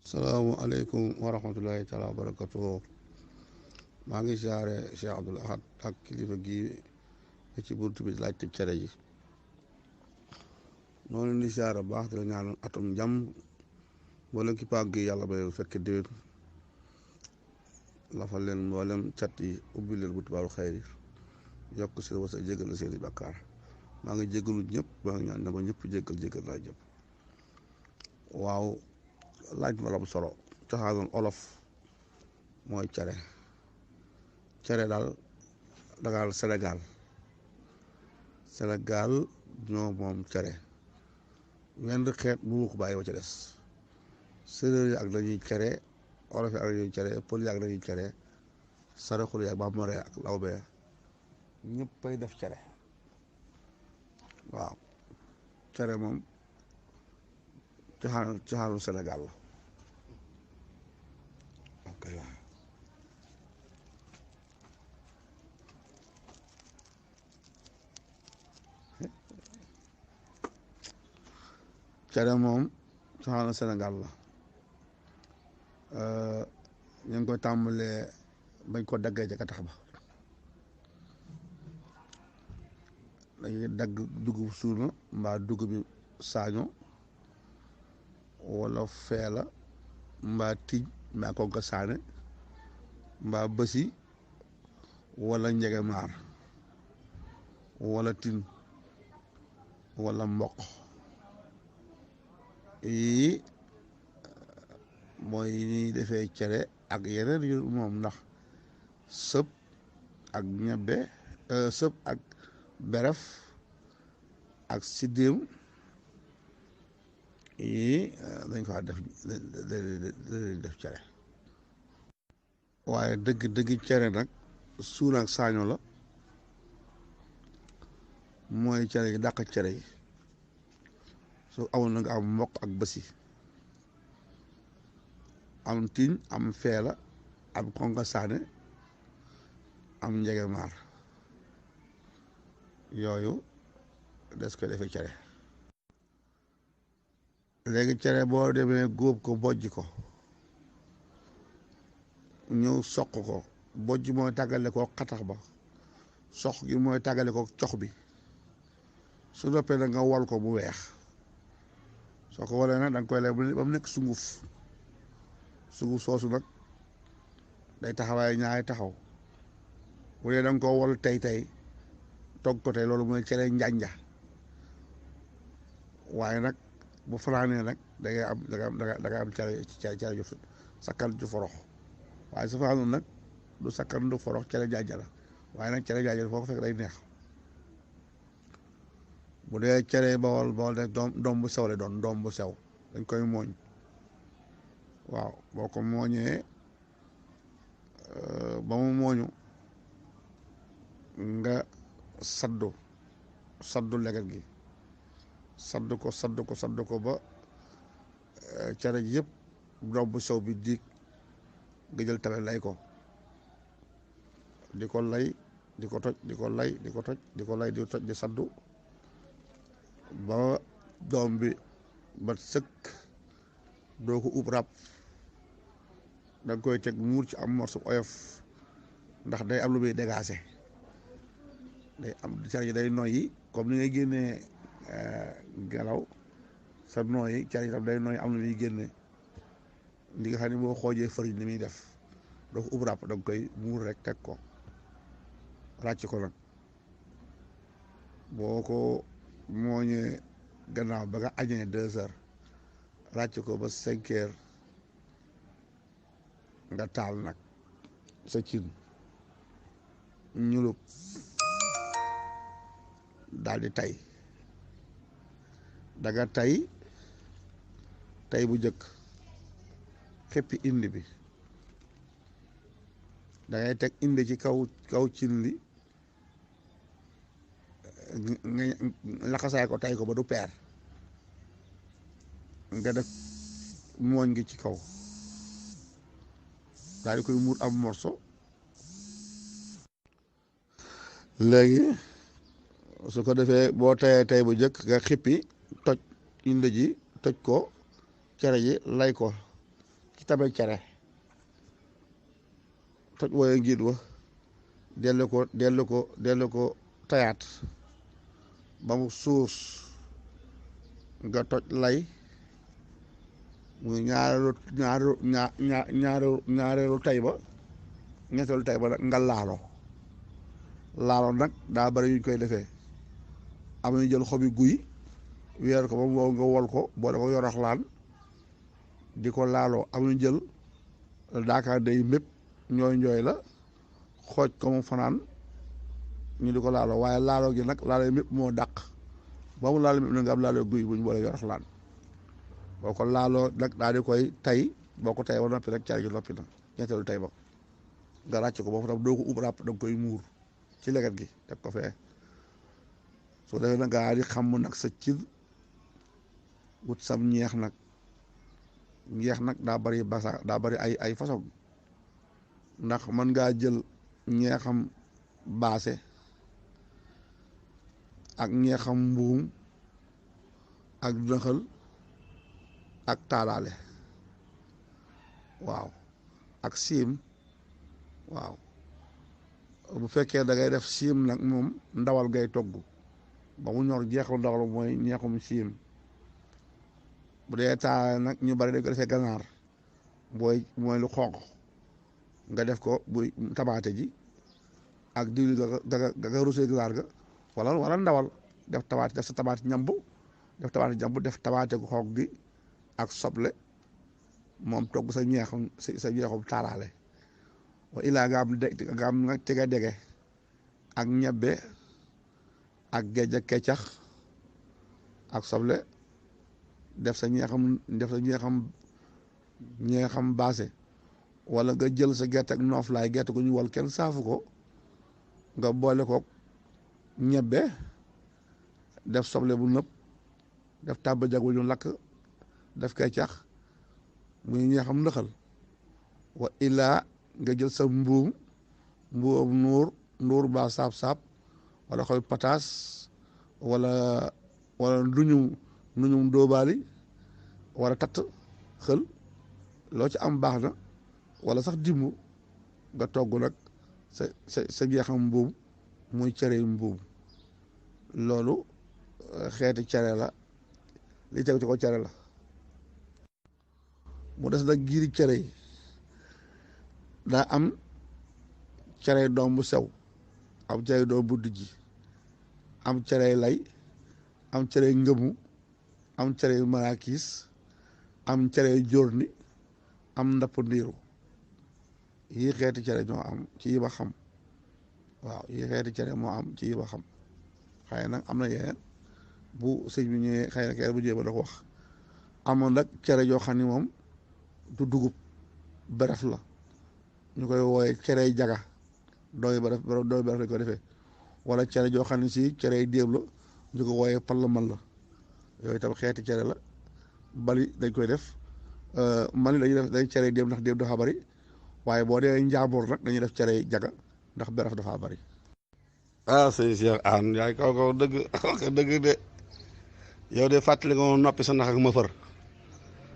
salaamualeykum wa rahmatullahi taala wa barakatuh. maa ngi siyaare Cheikh Abdoul Ahad ak kilifa gi ci buntu bi laajte cere ji. noonu leen di siyaare baax di la ñaan atum jàmm mboolem ki paak gi yàlla may fekk déwén lafal leen mboolem cat yi ubbi leen buntu baaru xayr yi yokk seen wasa jégal la seen i bàkkaar. maa ngi jégalu ñëpp maa ngi ñaan dama ñëpp jégal naa jëpp. waaw laaj ma la bu solo cosaanul olof mooy cere daal dagaal Sénégal ñoo moom cere wenn xeet bu ko bàyyi wa ca des. séeréer yi ak lañuy cere, olof yi ak lañuy cere, pël yi ak lañuy cere, saraxule yi ak bambara ak lawbe ñëppay def cere. waaw cere moom cosaanu Sénégal la. ok waaw cere moom cosaanu Sénégal la. ñu ngi koy tàmbalee bañ ko daggee ca katax ba dañuy dagg dugub suuna mbaa dugub bi saaño wala feela mbaa tij mbaa konka saane mbaa bësi wala njege maar wala tin wala mboq yii mooy ñuy defee cere ak yeneen yu moom ndax sëb ak ñebbe sëb ak beref ak siddéem yii dañ ko def cere. waaye dëgg cere nag suuna ak saaño la mooy cere yi dàq cere yi su amul na nga am mboq ak bësi am tiñ am feela am konka saane am njege maar yooyu des ko defee cere. léegi cere boo demee góob ko bojj ko ñëw soq ko bojj mooy tàggale ko xatax ba, soq gi mooy tàggale ko cox bi. su noppee nag nga wol ko mu weex, soo ko walee nag da nga koy lay ba mu nekk sunguf soosu nag day taxawaay ñaari taxaw. bu dee da nga ko wol tey togg ko tey loolu mooy cere njanja. waaye nag bu fanaanee nag da ngay am cere ju sakkan ju forox. waaye su fanaanul nag du sakkan du forox, cere njanja la. waaye nag cere njanja foo ko fekk day neex. bu dee cere bawol de doom bu sew la doon, doom bu sew dañ koy mooñ. waaw boo ko mooñee ba mu mooñu nga saddu leget gi sadd ko ba cere ji yëpp doom bu sew bi diig nga jël tame lay ko di ko lay di ko toj di ko lay di ko toj di ko lay di toj di saddu ba doom bi ba sëkk. doo ko ub ràpp, da nga koy teg muur ci am morso oyof ndax day am lu muy dégaase. day am cere ji day noyyi comme ni ngay génnee gelaw sa nooyi cere ji tam day nooyi am lu muy génne. li nga xam ne boo xoojee fariñ ni muy def doo ko ub ràpp, da nga koy muur rek teg ko ràcc ko nag. boo ko mooñee gannaaw ba nga añee 2 heures ràcc ko ba 5 heures nga taal nag sa cin ñulub daal di tay daga tay bu jëkk xeppi indi bi da ngay teg indi ci kaw cin li nga laxasaay ko tay ko ba du peer nga def mooñ gi ci kaw daal di koy muur am morso. léegi su ko defee boo tayee tay bu jëkk nga xippi toj indi ji toj ko cere ji lay ko tabe cere toj wooye ngiit wa dellu ko tayaat ba mu suus nga toj lay muy ñaareelu tay ba ñetteelu tay ba nag nga laalo nag daa bari yuñ koy defee am nañu jël xobi guy weer ko ba mu wow nga wol ko boole ko yoroxlaan di ko laaloo am nañu jël daakaar day mépp njooy la xooj ko mu fanaan ñu di ko laaloo waaye laaloo gi nag laaloo mépp moo dàq ba mu laaloo mépp na nga am laaloo guy bu ñu boole yoroxlaan boo ko laaloo nag daal di koy tay boo ko tay ba noppi rek cere ji noppi na ñetteelu tay ba nga ràcc ko boo fa tam doo ko ub ràpp da nga koy muur ci leget gi teg ko fee soo defee nag gaa di xam nag sa cir wut sam ñeex nag daa bari ay façon ndax mën ngaa jël ñeexam baase ak ñeexam mbuum ak dëxal ak taalaale waaw ak siim waaw bu fekkee da ngay def siim nag moom ndawal ngay togg ba mu ñor jeexul ndawal mooy ñeexum siim bu dee taalaale nag ñu bari dañ ko defee ganaar mooy lu xonq nga def ko buy tamaate ji ak diwli ga rusee ganaar ga wala ndawal def sa tamaate ñamb def tamaate gu xonq gi ak soble moom togg sa ñeexum taalaale wa ilaa nga am nag tega dege ak ñebbe ak géej ak keccax ak soble def sa ñeexam baase wala nga jël sa gerte ak nooflaay gerte gu ñu wal kenn saafu ko nga boole ko ñebbe def soble bu nëb def tàbba jag wu ñu lakk def keccax muy ñeexam ndëxal wa ilaa nga jël sa mbuum nuur ba saab wala xoy pataas wala nduñum dóobaali wala tatt xël loo ci am baax na wala sax dimbu nga togg nag sa jeexam mbuum muy cere mbuum loolu xeeti cere la li tegu ci ko cere la mu des nag giiri cere yi daa am cere doom bu sew am cere doom bu dijji am cere lay am cere ngëmu am cere marakiis am cere jorni am ndapp ndiiru yii xeeti cere ñoo am ci yi ba xam waaw yii xeeti cere moo am ci yi ba xam xëy nag am na yeneen bu sëñ bi ñëwee xëy na kere bu ñëwee ba da ko wax amoon nag cere joo xam ni moom du dugub beref la ñu koy wooye cerey jaga dooyu beref lañ ko defee wala cere joo xam ne si cerey déeb la ñu ko wooye pallamal la yooyu tam xeeti cere la bali dañ koy def mali dañ cerey déeb ndax déeb dafa bari waaye boo dee njaaboor nag dañuy def cerey jaga ndax beref dafa bari sëñ Cheikh Anne yaay kaw dëgg de yow de fàttali nga noppi sa nax ak ma fër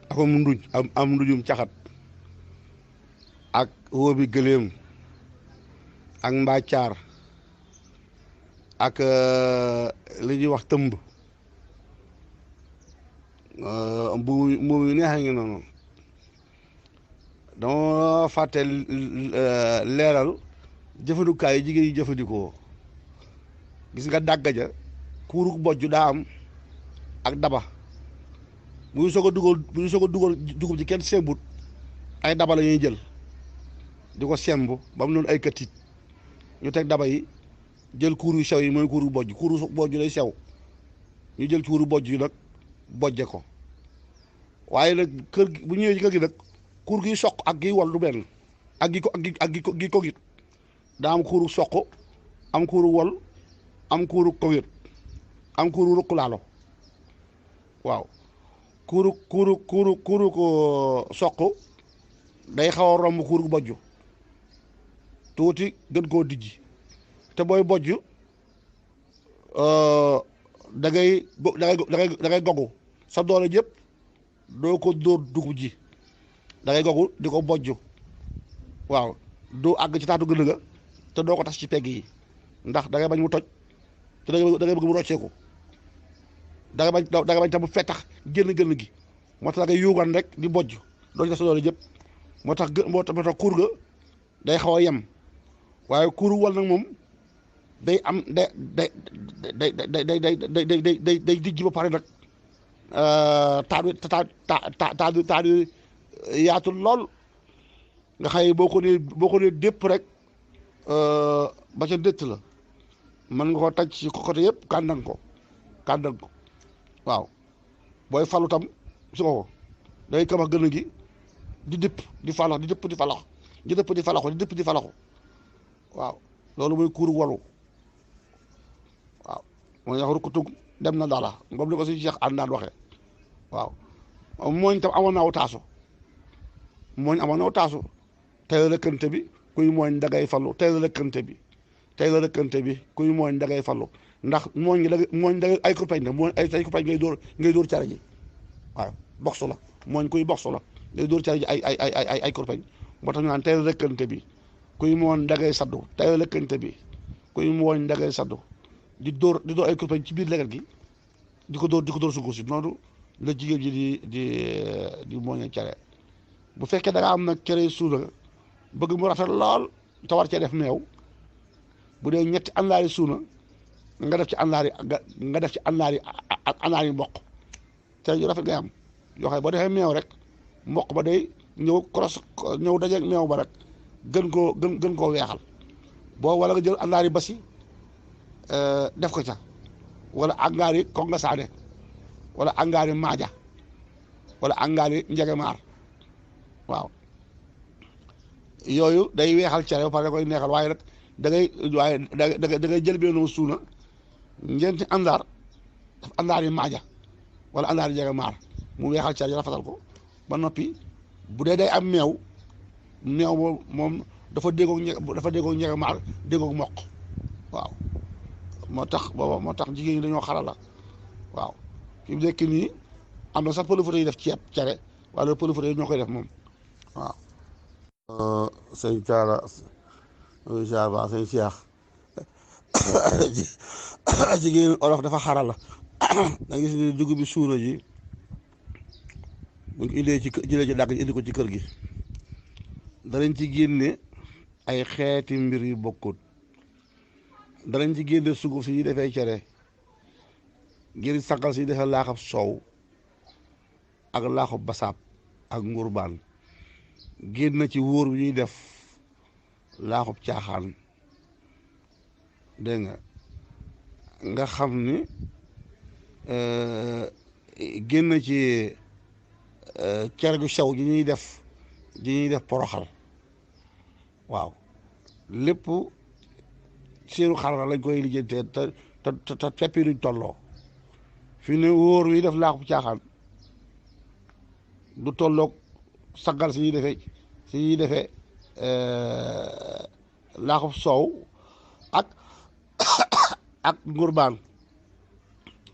akom nduj am ndujum caxat ak wóobi gëléem ak mbaacaar ak li ñuy wax tëmb mbuum yu neex ngi noonu dama fàtte leeral jëfandikaay yi jigéen yi jëfandikoo gis nga dàggaja kuuruk bojj daa am ak daba bu ñu soog a dugal dugub ci kenn sembut ay daba la ñuy jël di ko semb ba mu noonu ay katit ñu teg daba yi jël kuur yu sew yi mooy kuuru bojj lay sew ñu jël kuuru bojj yi nag bojje ko waaye nag kër gi bu ñëwee ci kër gi nag kuur gi soq ak gi wol du benn ak gi ko git daa am kuuru soq am kuuru wol am kuuru kowét am kuuru ruqulaalo waaw kuuru ko soq day xaw a romb kuuru bojj tuuti gën koo dijji te booy bojj da ngay gogu sa doole jëpp doo ko dóor dugub ji da ngay googu di ko bojj waaw du àgg ci taatu gën ga te doo ko tas ci pegg yi ndax da ngay bañ mu toj te da ngay bëgg mu rocceeku da ngay bañ tam mu fettax génn gën gi moo tax da ngay yuugan rek di bojj doo ci def sa doole jëpp moo tax kuur ga day xaw a yem waaye kuuru wal nag moom day am day day dijj ba pare nag taadu yaatu lool nga xëy boo ko nee dépp rek ba ca dëtt la mën nga ko taj ci côté yëpp kàndan ko waaw booy falu tam su ko day kamax gën a gi di dëpp di falax di dëpp di falax di dëpp di falaxu di dëpp di falaxu waaw loolu mooy kuuru walu waaw mooy wax rukkutug dem na dala ngom li ko si Cheikh ànd daan waxee waaw mooñ tam amoon naaw taasu tey la lëkkante bi kuy mooñ dagay fallu tey la lëkkante bi kuy mooñ dagay fallu ndax mooñ dagay ay kurpeñ la mooñ ay kurpeñ ngay dóor care ji waaw boxu la mooñ kuy boxu la ngay dóor care ji ay kurpeñ moo tax ñu naan tey la lëkkante bi kuy mooñ dagay saddu tey la lëkkante bi kuy mooñ dagay saddu di dóor ay kurpeñ ci biir leget gi di ko dóor sugu si noonu la jigéen ji di mooñe cere bu fekkee da nga am nag cere suuna bëgg mu rafet lool te war cee def meew bu dee ñetti àndaari suuna nga def ci àndaari mboq cere ju rafet ngay am yoo xam ne boo defee meew rek mboq ba day ñëw dajeeg meew ba rek gën koo weexal boo wala nga jël àndaari basi def ko ca wala àngaari ko nga saane wala àngaari maaja wala àngaari njegemaar waaw yooyu day weexal cere ba pare da koy neexal waaye nag da ngay jël benn suuna ñeenti àndaar daf àndaar yi maaja wala àndaar yi njegemaar mu weexal cere rafetal ko ba noppi bu dee day am meew moom dafa déggoog njegemaar déggoog mboq waaw moo tax jigéen ñi dañoo xarala waaw fi mu nekk nii am na sax pëlëfëte yi def ceeb cere wala pëlëfëte yi ñoo koy def moom waaw sëñ Caara jaar ba sëñ Cheikh jigéen olof dafa xarala da gis ni dugub bi suuna ji buñ ko indee jëlee ci dàgg ji indi ko ci kër gi danañ ci génne ay xeeti mbir yu bokkut danañ ci génne sunguf si defee cere ngir sànqal si defee laaxab soow ak laaxab basaab ak ngurbaan génn ci wóor bi ñuy def laaxub caaxaan dégg nga xam ni génn ci cere gu sew ji ñuy def poroxal waaw lépp seenu xarala lañ koy lijjantee te feppi duñ tolloo fi ne wóor wi def laaxub caaxaan du tolloog saggal si ñuy defee laaxub soow ak ngurbaan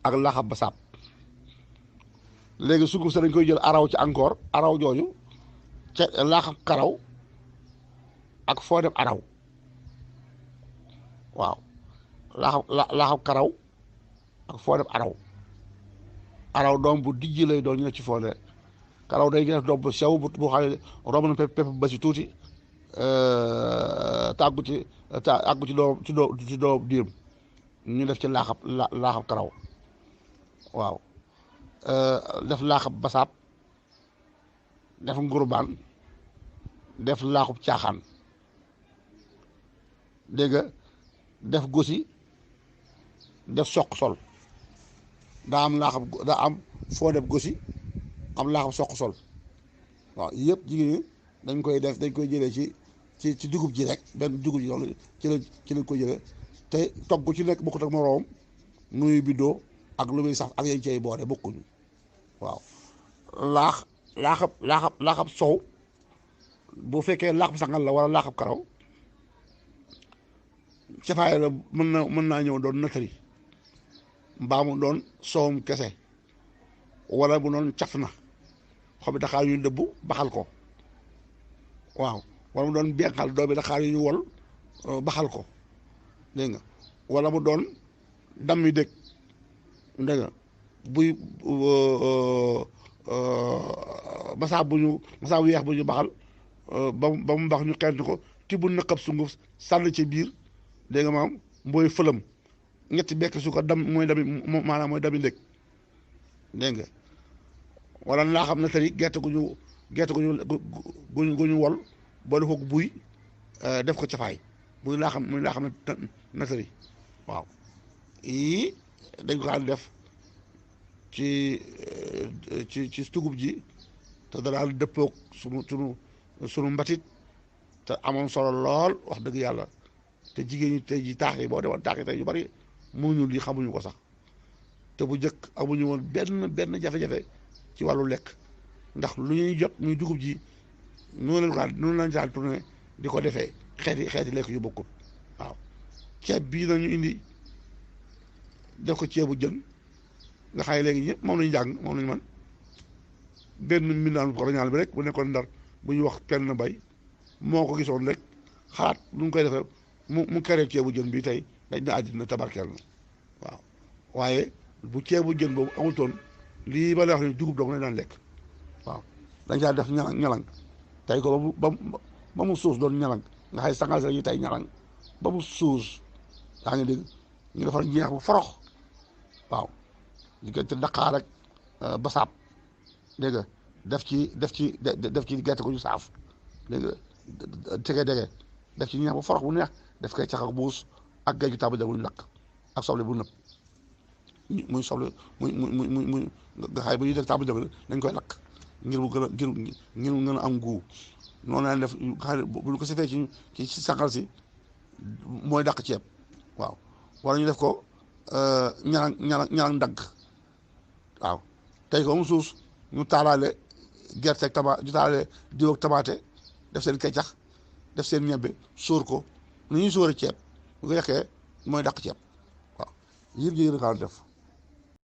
ak laaxab basaab léegi sunguf sa dañ koy jël araw ci encore araw jooju ca laaxab karaw ak foo def araw waaw laaxab karaw ak foo def araw doom bu dijj lay doon ñu ne ci fonde karaw day def doom bu sew bu xam ne romb na pepp ba si tuuti tàggu ci doom diim ñu def ci laaxab karaw waaw def laaxab basaab def ngurbaan def laaxub caaxaan dégg nga def gosi def soq sol daa am foo def gosi am laaxab soq sol waaw yëpp jigéen ñi dañ koy jëlee ci dugub ji rek benn dugub ji loolu ci lañ koy jëlee te togg ci nekk bokkut ak moroom nuyu biddoo ak lu muy saf ak yañ cey boole bokkuñu waaw laaxab sow bu fekkee laaxab sangal la wala laaxab karaw cafaay la mën naa ñëw doon natari mbaa mu doon soowum kese wala bu doon caf na xobi daxaar ñu dëbbu baxal ko waaw wala mu doon benqal doomi Dakar yu ñu wol baxal ko dégg nga wala mu doon dammi dëkk dégg nga buy masaa bu weex bu ñu baxal ba mu bax ñu xeent ko tibb nëqab sunguf sànn ci biir dégg nga maam mbooy fëlam ñetti bekk su ko dam mooy dami maanaam mooy dami ndëkk dégg nga wala laa xam ne tey gerte gu ñu wol boole ko buy def ko cafaay muy laa xam ne natari waaw yii dañ ko daan def ci dugub ji te danaan dëppoog sunu mbatit te amoon solo lool wax dëgg yàlla te jigéen ñi tey ji taax yi boo demoon taax yi tey yu bari mënuñu lii xamuñu ko sax te bu njëkk amuñu woon benn jafe-jafe ci wàllu lekk ndax lu ñuy jot muy dugub ji noonu lañ daan tourné di ko defee xeeti lekk yu bokkut waaw ceeb bii nañu indi def ko ceebu jën nga xay léegi ñëpp moom lañu jàng moom lañu man benn mbindaan colonial bi rek bu nekkoon Ndar bu ñuy wax kenn bay moo ko gisoon rek xalaat nu mu koy defee mu keree ceebu jën bi tey dañ na àddina tabarkeel na waaw waaye bu ceebu jën boobu amutoon lii ba la wax ni dugub dong lañ daan lekk waaw dañ caa def ñalang tey ko ba mu suus doon ñalang nga xay sangal sa yi tey ñalang ba mu suus yaa ngi dégg ñu defar ñeex bu forox waaw diggante Dakar ak basaab dégg nga def ci gerte gu ñu saaf dégg nga tege dege def ci ñeex bu forox bu neex def koy cax ak buus ak géej gi taabu bu ñu lakk ak soble bu nëb muy soble muy nga xay bu ñuy def taabu dañ koy lakk ngir mu gën a am guu noonu la def xay bu ñu ko sifee ci sànqal si mooy dàq ceeb waaw wala ñu def ko ñalang ndagg waaw tey ko mu suus ñu taalaale gerte ak ñu taalaale diw ak tamaate def seen keccax def seen ñebbe sóor ko nu ñuy sóore ceeb bu ko yekkee mooy dàq ceeb waaw yër gi yéen a def